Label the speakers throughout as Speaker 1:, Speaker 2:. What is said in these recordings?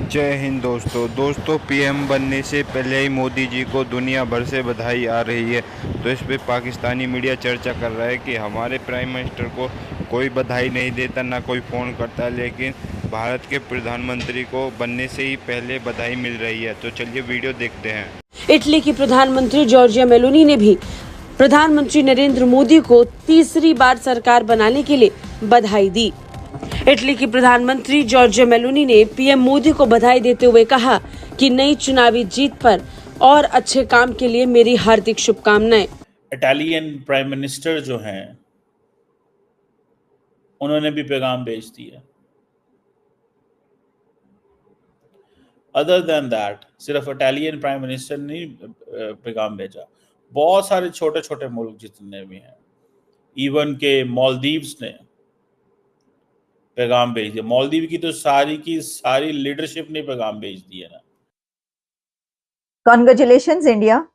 Speaker 1: जय हिंद दोस्तों पीएम बनने से पहले ही मोदी जी को दुनिया भर से बधाई आ रही है। तो इस पे पाकिस्तानी मीडिया चर्चा कर रहा है कि हमारे प्राइम मिनिस्टर को कोई बधाई नहीं देता, ना कोई फ़ोन करता, लेकिन भारत के प्रधानमंत्री को बनने से ही पहले बधाई मिल रही है। तो चलिए वीडियो देखते हैं।
Speaker 2: इटली की प्रधानमंत्री जॉर्जिया मेलोनी ने भी प्रधानमंत्री नरेंद्र मोदी को तीसरी बार सरकार बनाने के लिए बधाई दी। इटली की प्रधानमंत्री जॉर्जिया मेलोनी ने पीएम मोदी को बधाई देते हुए कहा कि नई चुनावी जीत पर और अच्छे काम के लिए मेरी हार्दिक शुभकामनाएं।
Speaker 3: इटालियन प्राइम मिनिस्टर जो हैं उन्होंने भी पैगाम भेज दिया। अदर देन दैट सिर्फ इटालियन प्राइम मिनिस्टर ने पैगाम भेजा, बहुत सारे छोटे छोटे मुल्क जितने भी हैं, इवन के मालदीव्स ने पैगाम भेज दिया। मालदीव की तो सारी की सारी लीडरशिप ने पैगाम भेज दिया ना।
Speaker 4: Congratulations India.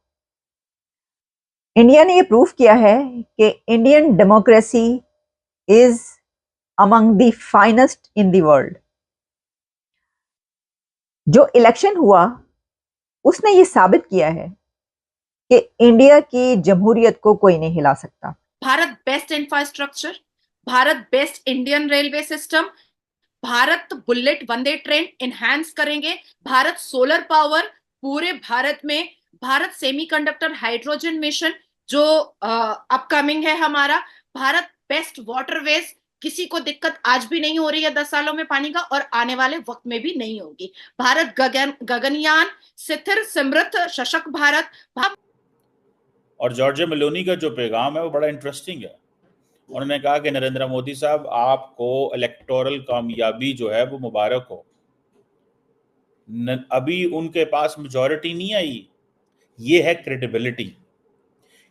Speaker 4: इंडिया ने ये प्रूफ किया है कि Indian democracy is among the finest in the world. जो इलेक्शन हुआ उसने ये साबित किया है कि इंडिया की जमहूरियत को कोई नहीं हिला सकता।
Speaker 5: Bharat best infrastructure, Bharat best Indian railway system, Bharat bullet Vande train enhance करेंगे, भारत सोलर पावर पूरे भारत में, भारत सेमीकंडक्टर हाइड्रोजन मिशन जो अपकमिंग है हमारा, भारत बेस्ट वाटरवेज, किसी को दिक्कत आज भी नहीं हो रही है 10 सालों में पानी का और आने वाले वक्त में भी नहीं होगी, भारत गगनयान, स्थिर समृद्ध सशक्त भारत।
Speaker 3: और जॉर्जिया मेलोनी का जो पैगाम है वो बड़ा इंटरेस्टिंग है। उन्होंने कहा कि नरेंद्र मोदी साहब, आपको इलेक्टोरल कामयाबी जो है वो मुबारक हो। अभी उनके पास मेजॉरिटी नहीं आई, ये है क्रेडिबिलिटी।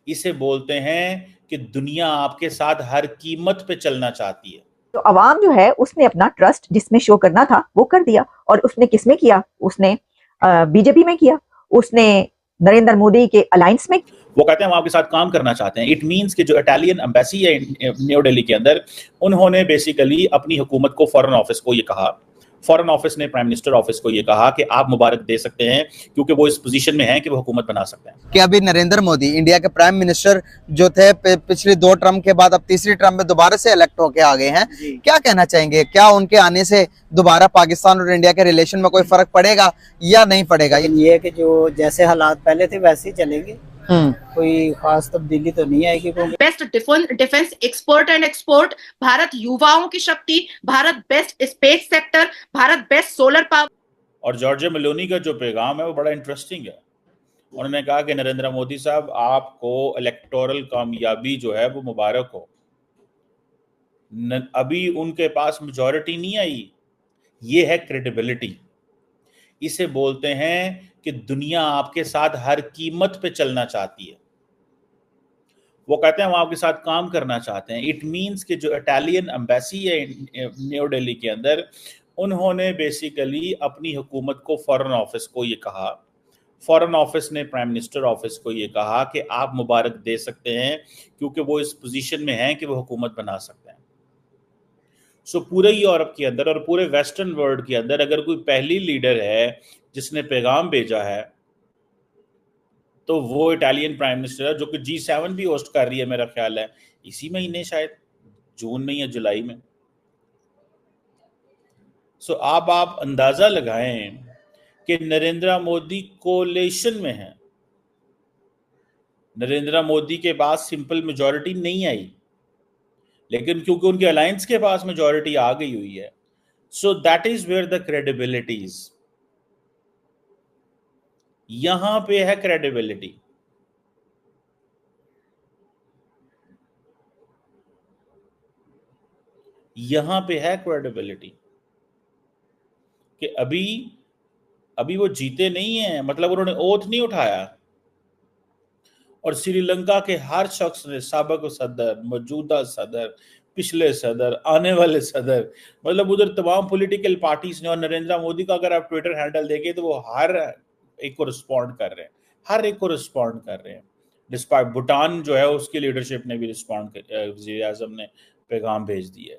Speaker 3: इसे बोलते हैं कि दुनिया आपके साथ हर कीमत पे चलना चाहती है।
Speaker 4: तो अवाम जो है उसने अपना ट्रस्ट जिसमें शो करना था वो कर दिया, और उसने किसमें किया? उसने बीजेपी में किया, उसने नरेंद्र मोदी के अलायंस में।
Speaker 3: वो कहते हैं हम आपके साथ काम करना चाहते हैं। इट मींस कि जो इटालियन एम्बेसी है न्यू दिल्ली के अंदर, उन्होंने बेसिकली अपनी हुकूमत को, फॉरेन ऑफिस को ये कहा, फॉरेन ऑफिस ने प्राइम मिनिस्टर ऑफिस को ये कहा कि आप मुबारक दे सकते हैं क्योंकि वो इस पोजीशन में हैं कि वो हुकूमत बना सकते हैं।
Speaker 6: कि अभी नरेंद्र मोदी इंडिया के प्राइम मिनिस्टर जो थे पिछली 2 टर्म के बाद अब तीसरी टर्म में दोबारा से इलेक्ट होके आ गए हैं, क्या कहना चाहेंगे? क्या उनके आने से दोबारा पाकिस्तान और इंडिया के रिलेशन में कोई फर्क पड़ेगा या नहीं पड़ेगा?
Speaker 7: ये है कि जो जैसे हालात पहले थे वैसे ही चलेंगे, कोई खास तब्दीली तो नहीं आएगी।
Speaker 5: Best defence export and export, Bharat युवाओं की शक्ति, Bharat best space sector, Bharat best solar power.
Speaker 3: और जॉर्जिया मेलोनी का जो पैगाम है वो बड़ा इंटरेस्टिंग है। उन्होंने कहा कि नरेंद्र मोदी साहब, आपको इलेक्टोरल कामयाबी जो है वो मुबारक हो। अभी उनके पास मेजॉरिटी नहीं आई, ये है क्रेडिबिलिटी। इसे बोलते हैं कि दुनिया आपके साथ हर कीमत पे चलना चाहती है। वो कहते हैं हम आपके साथ काम करना चाहते हैं। इट मींस कि जो इटालियन एम्बेसी है न्यू दिल्ली के अंदर, उन्होंने बेसिकली अपनी हुकूमत को, फॉरेन ऑफिस को ये कहा, फॉरेन ऑफिस ने प्राइम मिनिस्टर ऑफिस को ये कहा कि आप मुबारक दे सकते हैं क्योंकि वो इस पोजीशन में हैं कि वो हुकूमत बना सकते हैं। सो पूरे यूरोप के अंदर और पूरे वेस्टर्न वर्ल्ड के अंदर अगर कोई पहली लीडर है जिसने पैगाम भेजा है तो वो इटालियन प्राइम मिनिस्टर है, जो कि G7 भी होस्ट कर रही है, मेरा ख्याल है इसी महीने, शायद जून में या जुलाई में। सो आप अंदाजा लगाएं कि नरेंद्र मोदी कोलेशन में है। नरेंद्र मोदी के पास सिंपल मेजॉरिटी नहीं आई, लेकिन क्योंकि उनके अलायंस के पास मेजॉरिटी आ गई हुई है, so that is where the credibilities. यहां पे है क्रेडिबिलिटी। यहां पे है क्रेडिबिलिटी कि अभी वो जीते नहीं है, मतलब उन्होंने ओथ नहीं उठाया। और श्रीलंका के हर शख्स ने, साबिक सदर, मौजूदा सदर, पिछले सदर, आने वाले सदर, मतलब उधर तमाम पॉलिटिकल पार्टीज ने, और नरेंद्र मोदी का अगर आप ट्विटर हैंडल देखें तो वो हर एक को रिस्पॉन्ड कर रहे हैं, हर एक को रिस्पॉन्ड कर रहे हैं। डिस्पाइट भूटान जो है उसकी लीडरशिप ने भी रिस्पॉन्ड, वज़ीर आज़म ने पैगाम भेज दिया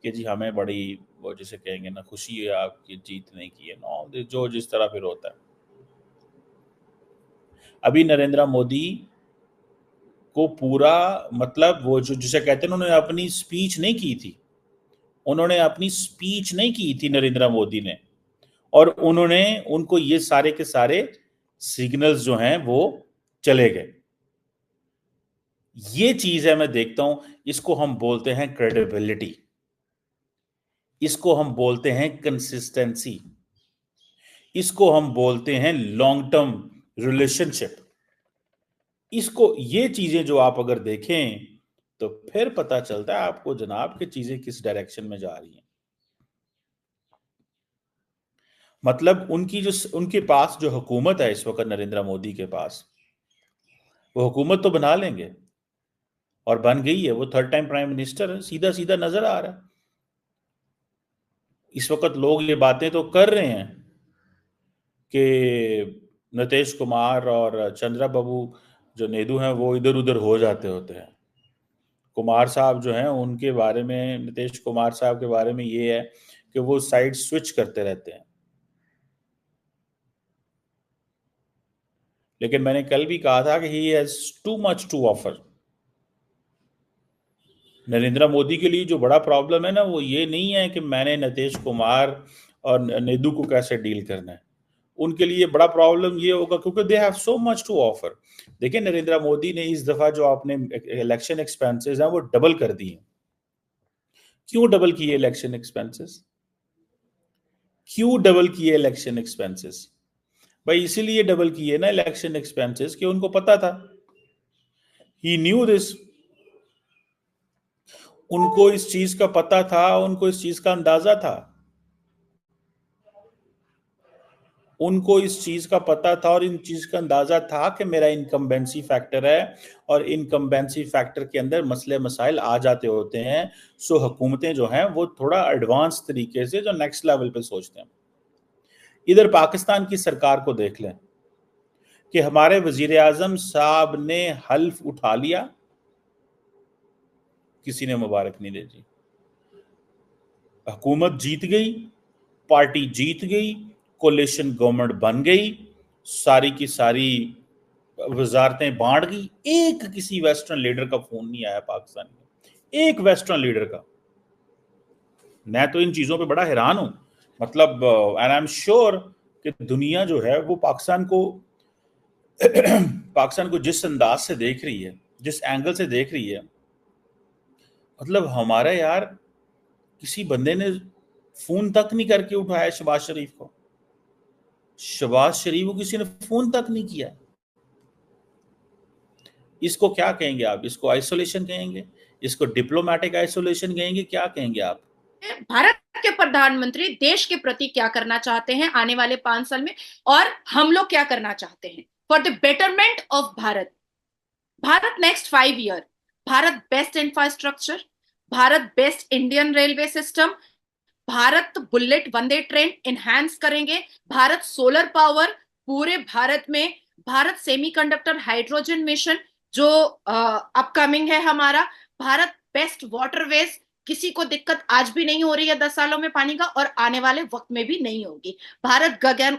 Speaker 3: कि जी हमें बड़ी, वो जिसे कहेंगे ना, खुशी है आपकी जीतने की है, नो, जो जिस तरह फिर होता है। अभी नरेंद्र मोदी को पूरा, मतलब वो जो जिसे कहते हैं, उन्होंने अपनी स्पीच नहीं की थी, नरेंद्र मोदी ने, और उनको ये सारे के सारे सिग्नल्स जो हैं वो चले गए। ये चीज है, मैं देखता हूं, इसको हम बोलते हैं क्रेडिबिलिटी, इसको हम बोलते हैं कंसिस्टेंसी, इसको हम बोलते हैं लॉन्ग टर्म रिलेशनशिप। इसको, ये चीजें जो आप अगर देखें तो फिर पता चलता है आपको जनाब कि चीजें किस डायरेक्शन में जा रही हैं। मतलब उनके पास जो हुकूमत है इस वक्त, नरेंद्र मोदी के पास, वो हुकूमत तो बना लेंगे, और बन गई है, वो 3rd टाइम प्राइम मिनिस्टर है, सीधा सीधा नजर आ रहा है। इस वक्त लोग ये बातें तो कर रहे हैं कि नीतीश कुमार और चंद्रा बाबू जो नायडू हैं वो इधर उधर हो जाते होते हैं। कुमार साहब जो हैं उनके बारे में, नीतीश कुमार साहब के बारे में ये है कि वो साइड स्विच करते रहते हैं। लेकिन मैंने कल भी कहा था कि he has too much to offer. Narendra Modi के लिए जो बड़ा प्रॉब्लम है ना, वो ये नहीं है कि मैंने नीतीश कुमार और नायडू को कैसे डील करना है। उनके लिए बड़ा प्रॉब्लम ये होगा क्योंकि they have so much to offer. देखिए, नरेंद्र मोदी ने इस दफा जो आपने इलेक्शन एक्सपेंसेस हैं वो डबल कर दिए। क्यों डबल किए इलेक्शन एक्सपेंसेस? क्यों डबल किए इलेक्शन एक्सपेंसेस? भाई इसीलिए डबल किए ना इलेक्शन एक्सपेंसेस कि उनको पता था, ही न्यू दिस, उनको इस चीज का पता था, उनको इस चीज का अंदाजा था, उनको इस चीज का पता था और इन चीज का अंदाजा था कि मेरा इनकम्बेंसी फैक्टर है, और इनकम्बेंसी फैक्टर के अंदर मसले मसाइल आ जाते होते हैं। सो हुकूमतें जो हैं वो थोड़ा एडवांस तरीके से, जो नेक्स्ट लेवल पे सोचते हैं। इधर पाकिस्तान की सरकार को देख लें कि हमारे वजीर आजम साहब ने हल्फ उठा लिया, किसी ने मुबारक नहीं दी जी। हुकूमत जीत गई, पार्टी जीत गई, कोलिशन गवर्नमेंट बन गई, सारी की सारी वजारतें बांट गई। एक किसी वेस्टर्न लीडर का फोन नहीं आया पाकिस्तान में, एक वेस्टर्न लीडर का। मैं तो इन चीजों पे बड़ा हैरान हूं। मतलब एंड आई एम श्योर कि दुनिया जो है वो पाकिस्तान को जिस अंदाज से देख रही है, जिस एंगल से देख रही है, मतलब हमारा यार किसी बंदे ने फोन तक नहीं करके उठाया शहबाज शरीफ को। शहबाज शरीफ को किसी ने फोन तक नहीं किया। इसको क्या कहेंगे आप? इसको आइसोलेशन कहेंगे, इसको डिप्लोमेटिक आइसोलेशन कहेंगे, क्या कहेंगे आप?
Speaker 5: भारत के प्रधानमंत्री देश के प्रति क्या करना चाहते हैं आने वाले 5 साल में, और हम लोग क्या करना चाहते हैं for the betterment of Bharat. Bharat next 5 year, Bharat best infrastructure, Bharat best Indian railway system, Bharat bullet Vande train enhance करेंगे, भारत सोलर पावर पूरे भारत में, भारत सेमीकंडक्टर हाइड्रोजन मिशन जो अपकमिंग है हमारा, भारत बेस्ट वाटरवेज, किसी को दिक्कत आज भी नहीं हो रही है 10 सालों में पानी का, और आने वाले वक्त में भी नहीं होगी। भारत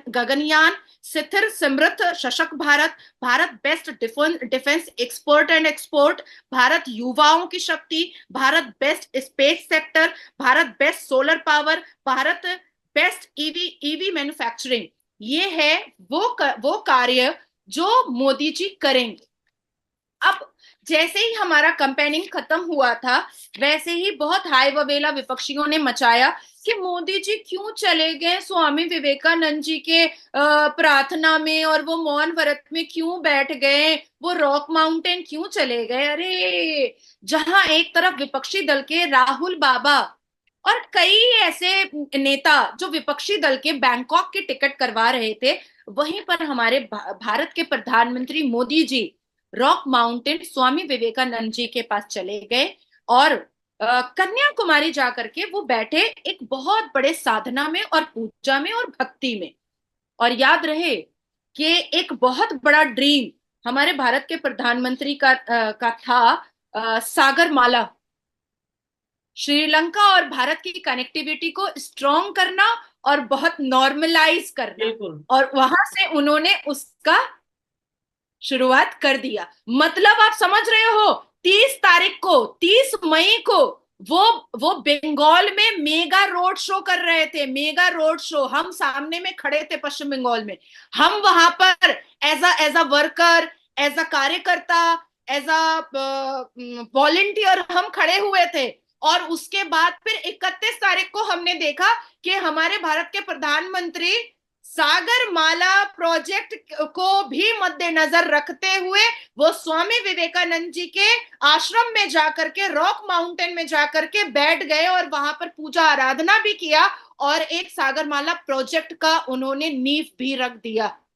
Speaker 5: गगनयान, स्थिर समृद्ध सशक्त Bharat, Bharat best defence expert and export, Bharat युवाओं की शक्ति, Bharat best space sector, Bharat best solar power, Bharat best EV manufacturing. ये है वो कार्य जो मोदी जी करेंगे। अब जैसे ही हमारा कैंपेनिंग खत्म हुआ था, वैसे ही बहुत हाय ववेला विपक्षियों ने मचाया कि मोदी जी क्यों चले गए स्वामी विवेकानंद जी के प्रार्थना में, और वो मौन व्रत में क्यों बैठ गए, वो रॉक माउंटेन क्यों चले गए। अरे, जहां एक तरफ विपक्षी दल के राहुल बाबा और कई ऐसे नेता जो विपक्षी दल के बैंकॉक की टिकट करवा रहे थे, वहीं पर हमारे भारत के प्रधानमंत्री मोदी जी रॉक माउंटेन स्वामी विवेकानंद जी के पास चले गए, और कन्याकुमारी जाकर के वो बैठे एक बहुत बड़े साधना में और पूजा में और भक्ति में। और याद रहे कि एक बहुत बड़ा ड्रीम हमारे भारत के प्रधानमंत्री का था सागर माला। श्रीलंका और भारत की कनेक्टिविटी को स्ट्रॉन्ग करना और बहुत नॉर्मलाइज करना, और वहां से उन्होंने उसका शुरुआत कर दिया। मतलब आप समझ रहे हो, 30 मई को वो बंगाल में मेगा रोड शो कर रहे थे, मेगा रोड शो। हम सामने में खड़े थे पश्चिम बंगाल में, हम वहां पर as a worker, as a कार्यकर्ता, एज अ वॉलंटियर हम खड़े हुए थे। और उसके बाद फिर 31 तारीख को हमने देखा कि हमारे भारत के प्रधानमंत्री सागर माला प्रोजेक्ट को भी मद्देनजर रखते हुए वो स्वामी विवेकानंद जी के आश्रम में जाकर के, रॉक माउंटेन में जाकर के बैठ गए और वहां पर पूजा आराधना भी किया और एक सागरमाला प्रोजेक्ट का उन्होंने नींव भी रख दिया।